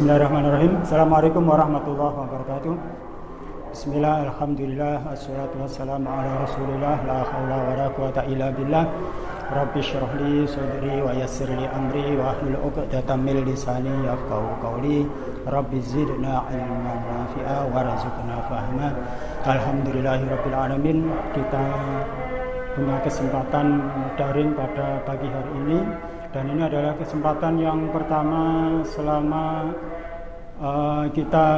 Bismillahirrahmanirrahim. Assalamualaikum warahmatullahi wabarakatuh. Bismillah, alhamdulillah, assalatu wassalamu ala rasulillah, la hawla wa la quwata illa billah. Rabbi syrah li sadri wa yassir li amri wa ahlul 'uqdatam min lisani yafqahu qawli. Rabbi zidna ilman nafi'a warzuqna fahma. Alhamdulillahirabbil alamin. Kita punya kesempatan daring pada pagi hari ini, dan ini adalah kesempatan yang pertama selama kita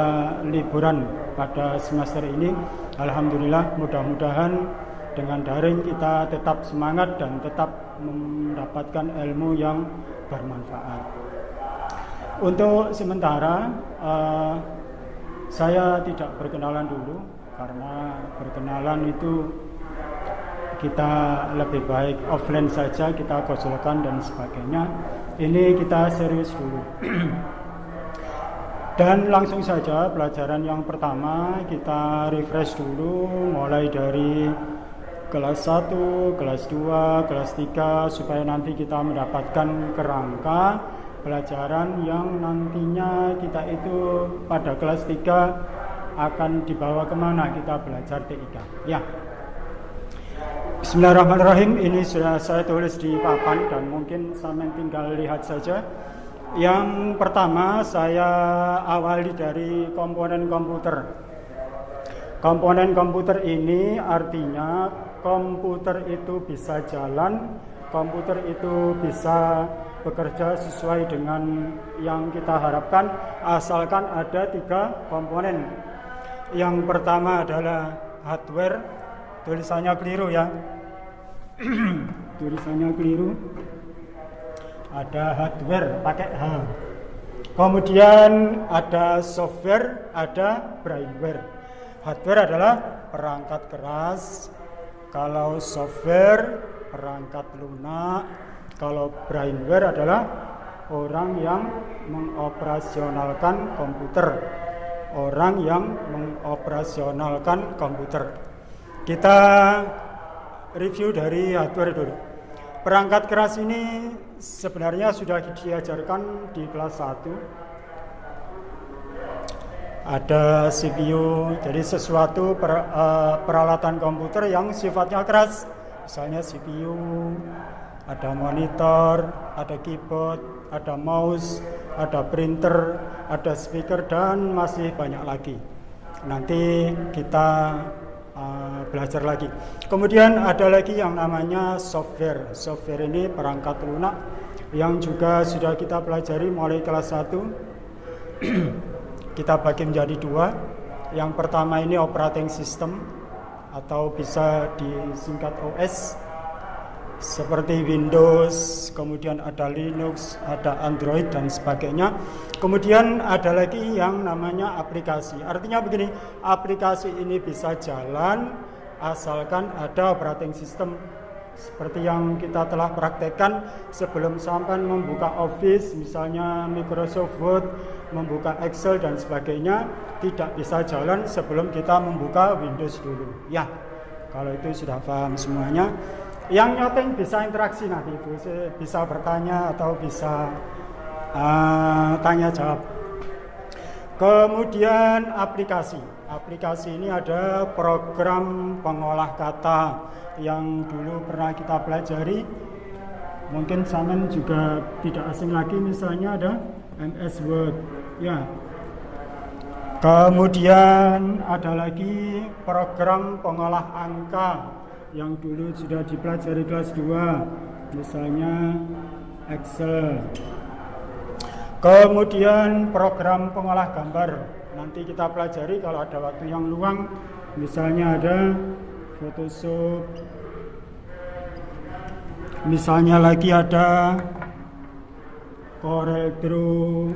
liburan pada semester ini. Alhamdulillah, mudah-mudahan dengan daring kita tetap semangat dan tetap mendapatkan ilmu yang bermanfaat. Untuk sementara saya tidak berkenalan dulu, karena berkenalan itu kita lebih baik offline saja, kita konsulkan dan sebagainya. Ini kita serius dulu. Dan langsung saja pelajaran yang pertama kita refresh dulu, mulai dari kelas 1, kelas 2, kelas 3, supaya nanti kita mendapatkan kerangka pelajaran yang nantinya kita itu pada kelas 3 akan dibawa kemana kita belajar TIK. Ya. Bismillahirrahmanirrahim. Ini sudah saya tulis di papan dan mungkin sampai tinggal lihat saja. Yang pertama saya awali dari komponen komputer. Komponen komputer ini artinya komputer itu bisa jalan, komputer itu bisa bekerja sesuai dengan yang kita harapkan, asalkan ada 3 komponen. Yang pertama adalah hardware. Tulisannya keliru ya. Tulisannya keliru. Ada hardware pakai H. Kemudian ada software, ada brainware. Hardware adalah perangkat keras. Kalau software perangkat lunak. Kalau brainware adalah orang yang mengoperasionalkan komputer. Orang yang mengoperasionalkan komputer. Kita review dari hardware dulu. Perangkat keras ini sebenarnya sudah diajarkan di kelas 1. Ada CPU, jadi sesuatu peralatan komputer yang sifatnya keras. Misalnya CPU, ada monitor, ada keyboard, ada mouse, ada printer, ada speaker, dan masih banyak lagi. Nanti kita belajar lagi. Kemudian ada lagi yang namanya software. Software ini perangkat lunak yang juga sudah kita pelajari mulai kelas 1. Kita bagi menjadi 2. Yang pertama ini operating system atau bisa disingkat OS, seperti Windows, kemudian ada Linux, ada Android dan sebagainya. Kemudian ada lagi yang namanya aplikasi. Artinya begini, aplikasi ini bisa jalan asalkan ada operating system. Seperti yang kita telah praktekkan sebelum sampai membuka Office, misalnya Microsoft Word, membuka Excel dan sebagainya, tidak bisa jalan sebelum kita membuka Windows dulu. Ya, kalau itu sudah paham semuanya. Yang nyateng bisa interaksi nanti, bisa bertanya atau bisa tanya jawab. Kemudian aplikasi. Aplikasi ini ada program pengolah kata yang dulu pernah kita pelajari. Mungkin Samen juga tidak asing lagi, misalnya ada MS Word. Ya. Kemudian ada lagi program pengolah angka yang dulu sudah dipelajari kelas 2, misalnya Excel. Kemudian program pengolah gambar, nanti kita pelajari kalau ada waktu yang luang, misalnya ada Photoshop, misalnya lagi ada Corel Draw.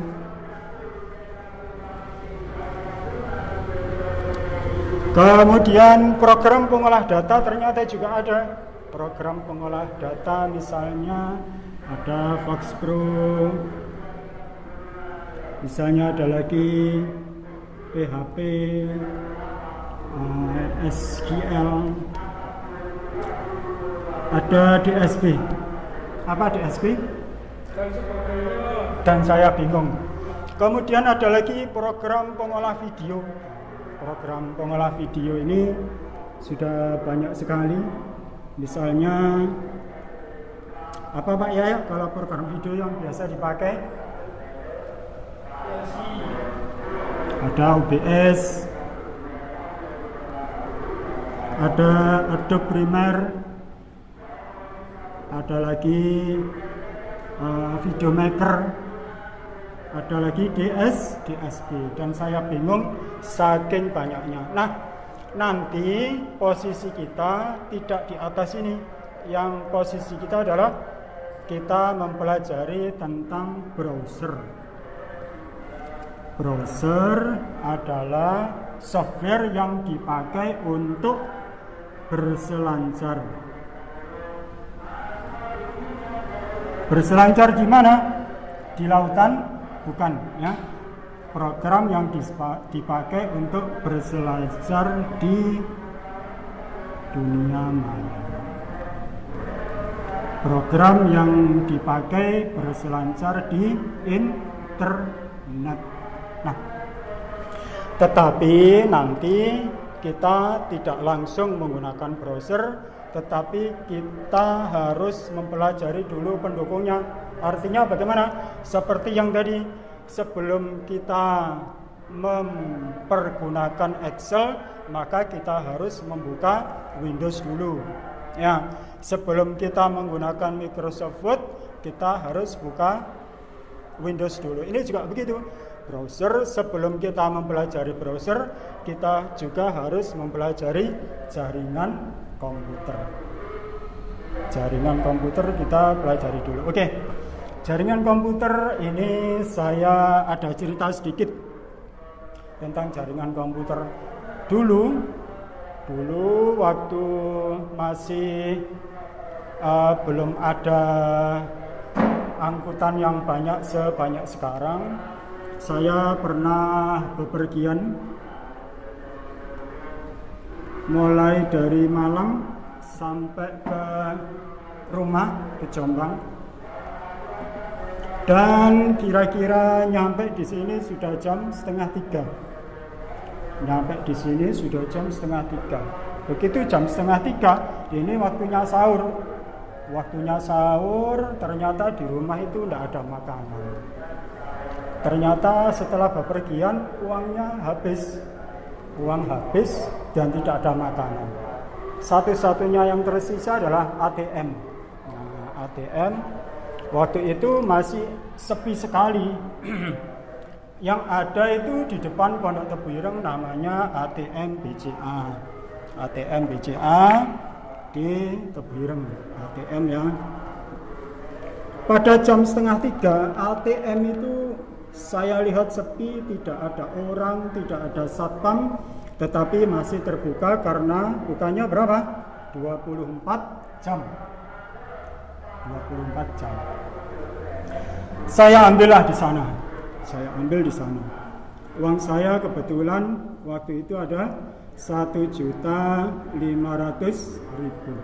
Kemudian program pengolah data ternyata juga ada. Program pengolah data misalnya ada Fox Pro, misalnya ada lagi PHP, SQL, ada DSP. Apa DSP? Dan saya bingung. Kemudian ada lagi program pengolah video. Program pengolah video ini sudah banyak sekali. Misalnya apa Pak ya kalau program video yang biasa dipakai? Ada OBS, ada Adobe Premiere, ada lagi Video Maker, ada lagi DSP, dan saya bingung saking banyaknya. Nah, nanti posisi kita tidak di atas ini. Yang posisi kita adalah kita mempelajari tentang browser. Browser adalah software yang dipakai untuk berselancar. Berselancar di mana? Di lautan? Bukan, ya. Program yang dipakai untuk berselancar di dunia maya. Program yang dipakai berselancar di internet. Nah, tetapi nanti kita tidak langsung menggunakan browser, tetapi kita harus mempelajari dulu pendukungnya. Artinya bagaimana? Seperti yang tadi, sebelum kita mempergunakan Excel, maka kita harus membuka Windows dulu. Ya, sebelum kita menggunakan Microsoft Word, kita harus buka Windows dulu. Ini juga begitu. Browser, sebelum kita mempelajari browser, kita juga harus mempelajari jaringan komputer. Jaringan komputer kita pelajari dulu. Oke. Jaringan komputer ini saya ada cerita sedikit tentang jaringan komputer. Dulu waktu masih belum ada angkutan yang banyak sebanyak sekarang, saya pernah bepergian mulai dari Malang sampai ke rumah, ke Jombang, dan kira-kira nyampe di sini sudah jam 2:30. Nyampe di sini sudah jam 2:30. Begitu jam 2:30, ini waktunya sahur. Waktunya sahur, ternyata di rumah itu tidak ada makanan. Ternyata setelah bepergian uangnya habis. Uang habis dan tidak ada makanan. Satu-satunya yang tersisa adalah ATM. Nah, ATM waktu itu masih sepi sekali. Yang ada itu di depan Pondok Tebuireng namanya ATM BCA. ATM BCA di Tebuireng. ATM ya. Pada jam 2:30 ATM itu saya lihat sepi, tidak ada orang, tidak ada satpam, tetapi masih terbuka karena bukanya berapa? 24 jam. 24 jam. Saya ambillah di sana. Saya ambil di sana. Uang saya kebetulan waktu itu ada 1.500.000.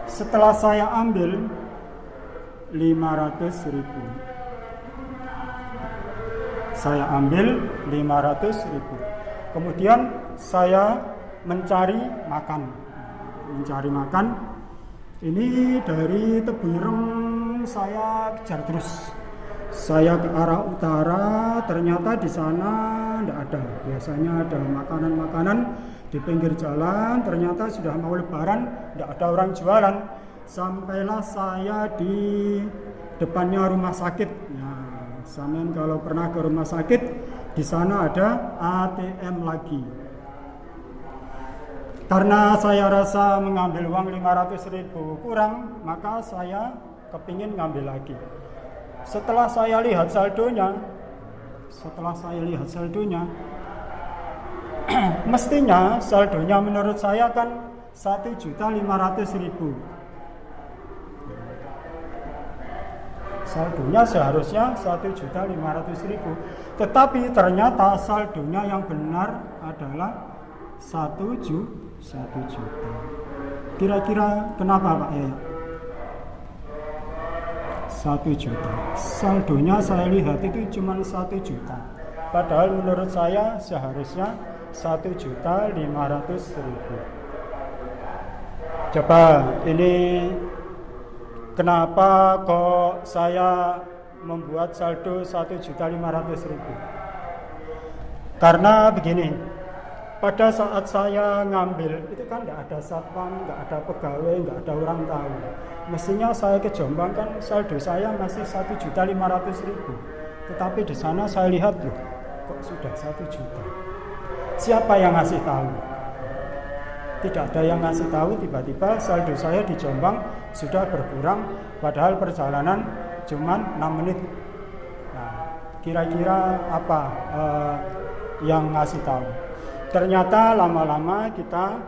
Setelah saya ambil 500.000. Saya ambil 500.000. Kemudian saya mencari makan. Ini dari Tebuireng saya kejar terus. Saya ke arah utara, ternyata di sana tidak ada. Biasanya ada makanan-makanan di pinggir jalan, ternyata sudah mau lebaran, tidak ada orang jualan. Sampailah saya di depannya rumah sakit. Nah, sampean kalau pernah ke rumah sakit, di sana ada ATM lagi. Karena saya rasa mengambil uang 500.000 kurang, maka saya kepingin ngambil lagi. Setelah saya lihat saldonya, mestinya saldonya menurut saya kan 1.500.000. Saldonya seharusnya 1.500.000, tetapi ternyata saldonya yang benar adalah 1 juta. Kira-kira kenapa Pak? 1 1 juta. Saldonya saya lihat itu cuma 1 juta. Padahal menurut saya seharusnya 1.500.000. Coba ini kenapa kok saya membuat saldo 1.500.000? Karena begini, pada saat saya ngambil itu kan nggak ada satpam, nggak ada pegawai, nggak ada orang tahu. Mestinya saya ke Jombang kan saldo saya masih 1.500.000. Tetapi di sana saya lihat loh, kok sudah 1 juta. Siapa yang ngasih tahu? Tidak ada yang ngasih tahu. Tiba-tiba saldo saya di Jombang sudah berkurang, padahal perjalanan cuma 6 menit. Nah, kira-kira apa yang ngasih tahu? Ternyata lama-lama kita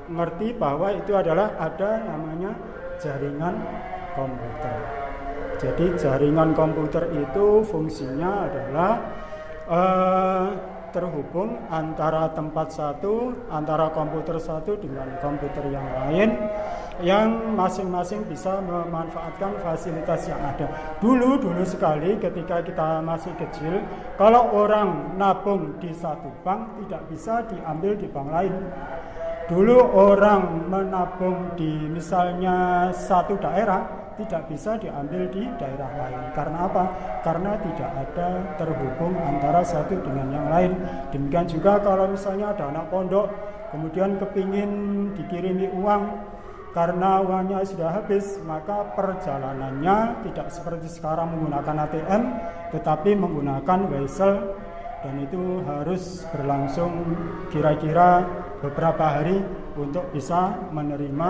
ngerti bahwa itu adalah ada namanya jaringan komputer. Jadi jaringan komputer itu fungsinya adalah terhubung antara tempat satu, antara komputer satu dengan komputer yang lain, yang masing-masing bisa memanfaatkan fasilitas yang ada. Dulu sekali ketika kita masih kecil, kalau orang nabung di satu bank tidak bisa diambil di bank lain. Dulu orang menabung di misalnya satu daerah tidak bisa diambil di daerah lain. Karena apa? Karena tidak ada terhubung antara satu dengan yang lain. Demikian juga kalau misalnya ada anak pondok kemudian kepingin dikirimi uang, karena uangnya sudah habis, maka perjalanannya tidak seperti sekarang menggunakan ATM, tetapi menggunakan wesel, dan itu harus berlangsung kira-kira beberapa hari untuk bisa menerima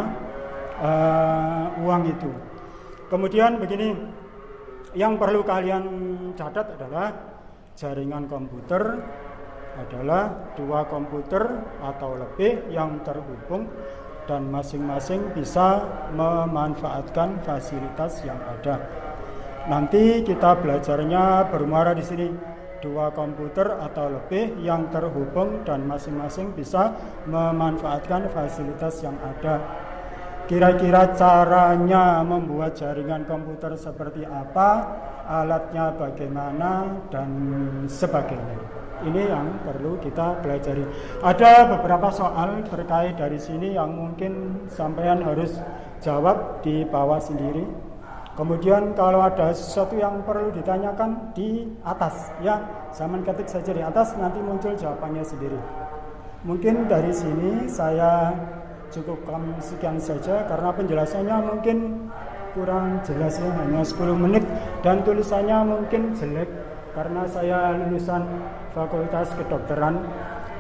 uang itu. Kemudian begini, yang perlu kalian catat adalah jaringan komputer adalah 2 komputer atau lebih yang terhubung dan masing-masing bisa memanfaatkan fasilitas yang ada. Nanti kita belajarnya bermuara di sini, 2 komputer atau lebih yang terhubung dan masing-masing bisa memanfaatkan fasilitas yang ada. Kira-kira caranya membuat jaringan komputer seperti apa, alatnya bagaimana, dan sebagainya. Ini yang perlu kita pelajari. Ada beberapa soal terkait dari sini yang mungkin sampean harus jawab di bawah sendiri. Kemudian kalau ada sesuatu yang perlu ditanyakan di atas, ya, zaman ketik saja di atas, nanti muncul jawabannya sendiri. Mungkin dari sini saya cukupkan sekian saja karena penjelasannya mungkin kurang jelas ya, hanya 10 menit, dan tulisannya mungkin jelek karena saya lulusan Fakultas Kedokteran.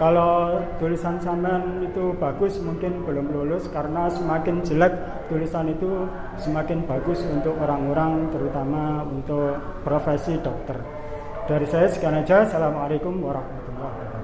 Kalau tulisan sampean itu bagus mungkin belum lulus, karena semakin jelek tulisan itu semakin bagus untuk orang-orang, terutama untuk profesi dokter. Dari saya sekian aja. Assalamualaikum warahmatullahi wabarakatuh.